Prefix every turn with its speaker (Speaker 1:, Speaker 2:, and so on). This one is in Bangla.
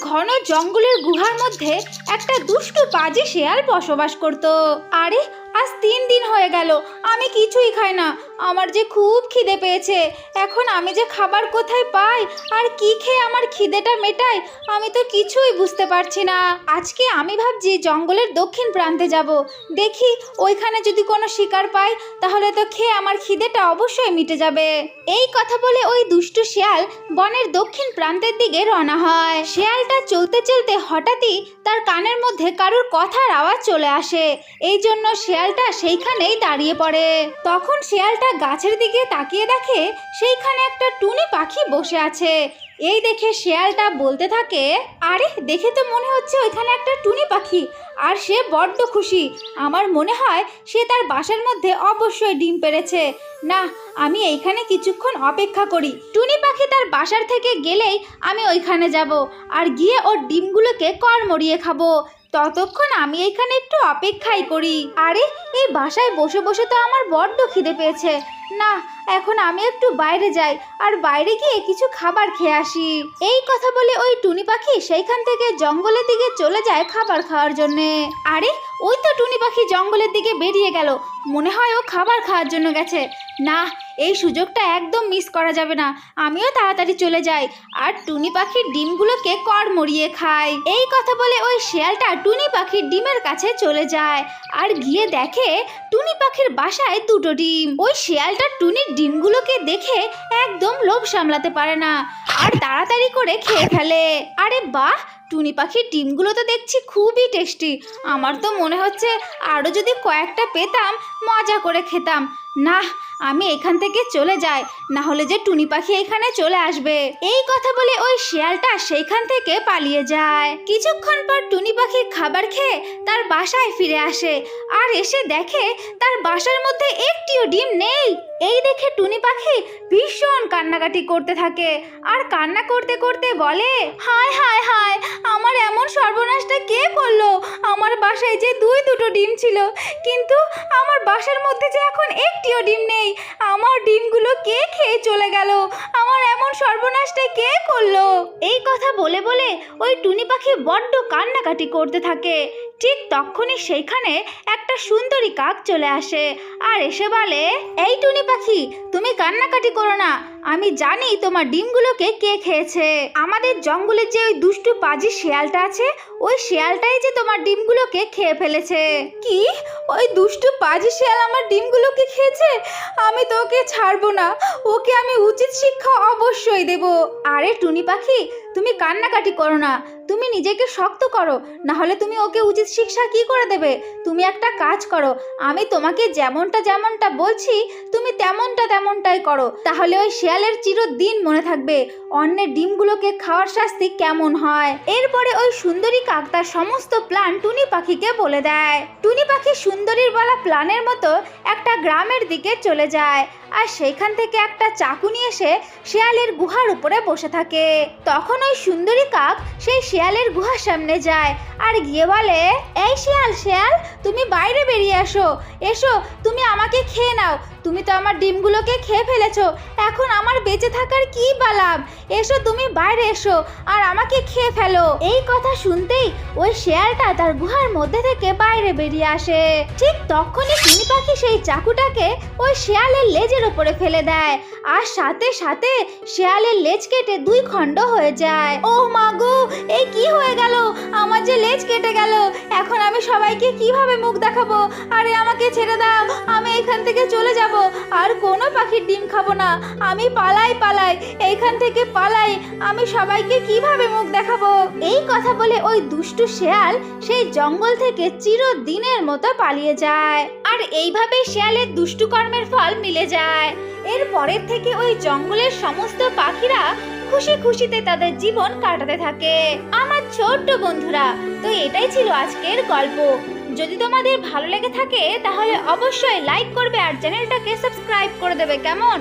Speaker 1: ঘন জঙ্গলের গুহার মধ্যে একটা দুষ্টু পাজি শেয়াল বসবাস করত। আরে আজ 3 দিন হয়ে গেল আমি কিছুই খাই না। আমার যে খুব খিদে পেয়েছে, এখন আমি যে খাবার কোথায় পাই আর কি খেয়ে আমার খিদেটা মেটাই আমি তো কিছুই বুঝতে পারছি না। আজকে আমি ভাবছি জঙ্গলের দক্ষিণ প্রান্তে যাব, দেখি ওইখানে যদি কোনো শিকার পাই তাহলে তো খেয়ে আমার খিদেটা অবশ্যই মিটে যাবে। এই কথা বলে ওই দুষ্টু শেয়াল বনের দক্ষিণ প্রান্তের দিকে রওনা হয়। শেয়ালটা চলতে চলতে হঠাৎই তার কানের মধ্যে কারোর কথার আওয়াজ চলে আসে, এই জন্য শেয়ালটা সেইখানেই দাঁড়িয়ে পড়ে। তখন শেয়ালটা গাছের দিকে তাকিয়ে দেখে সেইখানে একটা টুনি পাখি বসে আছে। এই দেখে শেয়ালটা বলতে থাকে, আরে দেখে তো মনে হচ্ছে ওইখানে একটা টুনি পাখি, আর সে বড্ড খুশি। আমার মনে হয় সে তার বাসার মধ্যে অবশ্যই ডিম পেড়েছে। না, আমি এইখানে কিছুক্ষণ অপেক্ষা করি। টুনি পাখি তার বাসার থেকে গেলেই আমি ওইখানে যাব আর গিয়ে ওর ডিমগুলোকে কড়মড়িয়ে খাবো। ততক্ষণ আমি এইখানে একটু অপেক্ষাই করি। আরে এই বাসায় বসে বসে তো আমার বড্ড খিদে পেয়েছে। না, এখন আমি একটু বাইরে যাই আর বাইরে গিয়ে কিছু খাবার খেয়ে আসি। এই কথা বলে ওই টুনি পাখি সেইখান থেকে জঙ্গলের দিকে চলে যায় খাবার খাওয়ার জন্যে। আরে ওই তো টুনি পাখি জঙ্গলের দিকে বেরিয়ে গেল, মনে হয় ও খাবার খাওয়ার জন্য গেছে। না, এই সুযোগটা একদম মিস করা যাবে না। আমিও তাড়াতাড়ি চলে যাই আর টুনি পাখির ডিমগুলোকে কড়মড়িয়ে খাই। এই কথা বলে ওই শেয়ালটা টুনি পাখির ডিমের কাছে চলে যায় আর গিয়ে দেখে টুনি পাখির বাসায় 2টো ডিম। ওই শেয়ালটা টুনির ডিমগুলোকে দেখে একদম লোভ সামলাতে পারে না আর তাড়াতাড়ি করে খেয়ে ফেলে। আরে বাহ, টুনি পাখির ডিমগুলো তো দেখছি খুবই টেস্টি। আমার তো মনে হচ্ছে আরও যদি কয়েকটা পেতাম মজা করে খেতাম। না, আমি এখান থেকে চলে যাই, না হলে যে টুনি পাখি এখানে চলে আসবে। এই কথা বলে ওই শেয়ালটা সেইখান থেকে পালিয়ে যায়। কিছুক্ষণ পর টুনি পাখি খাবার খেয়ে তার বাসায় ফিরে আসে আর এসে দেখে তার বাসার মধ্যে একটিও ডিম নেই। এই দেখে টুনি পাখি ভীষণ কান্নাকাটি করতে থাকে আর কান্না করতে করতে বলে, হায় হায় হায়, আমার এমন সর্বনাশটা কে করলো? আমার বাসায় যে দুটো ডিম ছিল, কিন্তু আমার বাসার মধ্যে যে এখন একটিও ডিম নেই। আমার ডিমগুলো কে খেয়ে চলে গেল? আমার এমন সর্বনাশটা কে করলো? এই কথা বলে বলে ওই টুনি পাখি বড্ড কান্নাকাটি করতে থাকে। ঠিক তখনই সেইখানে একটা সুন্দরী কাক চলে আসে আর এসে বলে, এই টুনি পাখি, তুমি কান্নাকাটি করো না, আমি জানি তোমার ডিমগুলোকে কে খেয়েছে। আমাদের জঙ্গলে যে ওই দুষ্টু পাজি শিয়ালটা আছে, ওই শিয়ালটাই যে তোমার ডিমগুলোকে খেয়ে ফেলেছে। কি? ওই দুষ্টু পাজি শিয়াল আমার ডিমগুলোকে খেয়েছে? আমি তো ওকে ছাড়বো না, ওকে আমি উচিত শিক্ষা অবশ্যই দেব। আরে টুনি পাখি, তুমি কান্নাকাটি করো না, তুমি নিজেকে শক্ত করো, না হলে তুমি ওকে উচিত শিক্ষা কি করে দেবে? তুমি একটা কাজ করো, আমি তোমাকে যেমনটা বলছি তুমি তেমনটাই করো, তাহলে ওই শিয়ালের চিরদিন মনে থাকবে অন্যের ডিমগুলোকে খাওয়ার শাস্তি কেমন হয়। এরপরে ওই সুন্দরী কাক তার সমস্ত প্ল্যান টুনি পাখিকে বলে দেয়। টুনি পাখি সুন্দরীর বলা প্ল্যানের মতো একটা গ্রামের দিকে চলে যায় আর সেইখান থেকে একটা চাকু নিয়ে এসে শিয়ালের গুহার উপরে বসে থাকে। তখন ওই সুন্দরী কাক সেই শিয়ালের গুহার সামনে যায় আর গিয়ে বলে, এই শিয়াল, তুমি বাইরে বেরিয়ে এসো, তুমি আমাকে খেয়ে নাও। তুমি তো আমার ডিমগুলোকে খেয়ে ফেলেছো, এখন আমার বেঁচে থাকার কি বা লাভ? এসো, তুমি বাইরে এসো আর আমাকে খেয়ে ফেলো। এই কথা শুনতেই ওই শিয়ালটা তার গুহার মধ্যে থেকে বাইরে বেরিয়ে আসে। ঠিক তখনই টুনি পাখি সেই চাকুটাকে ওই শিয়ালের লেজের উপরে ফেলে দেয় আর সাথে সাথে শিয়ালের লেজ কেটে 2 খণ্ড হয়ে যায়। ও মা গো, এই কি হয়ে গেল? আমার যে লেজ কেটে গেল, এখন আমি সবাইকে কিভাবে মুখ দেখাবো? আরে আমাকে ছেড়ে দাও, আমি এখান থেকে চলে যাব, আর কোনো পাখির ডিম খাবো না। আমি পালাই, এইখান থেকে পালাই, আমি সবাইকে কিভাবে মুখ দেখাবো? এই কথা বলে ওই দুষ্টু শেয়াল সেই জঙ্গল থেকে চিরদিনের মতো পালিয়ে যায় আর এইভাবে শিয়ালের দুষ্টু কর্মের ফল মিলে যায়। এর পরের থেকে ওই জঙ্গলের সমস্ত পাখিরা খুশি খুশিতে তাদের জীবন কাটাতে থাকে। আমার ছোট্ট বন্ধুরা, তো এটাই ছিল আজকের গল্প। যদি তোমাদের ভালো লেগে থাকে তাহলে অবশ্যই লাইক করবে আর চ্যানেলটাকে সাবস্ক্রাইব করে দেবে, কেমন?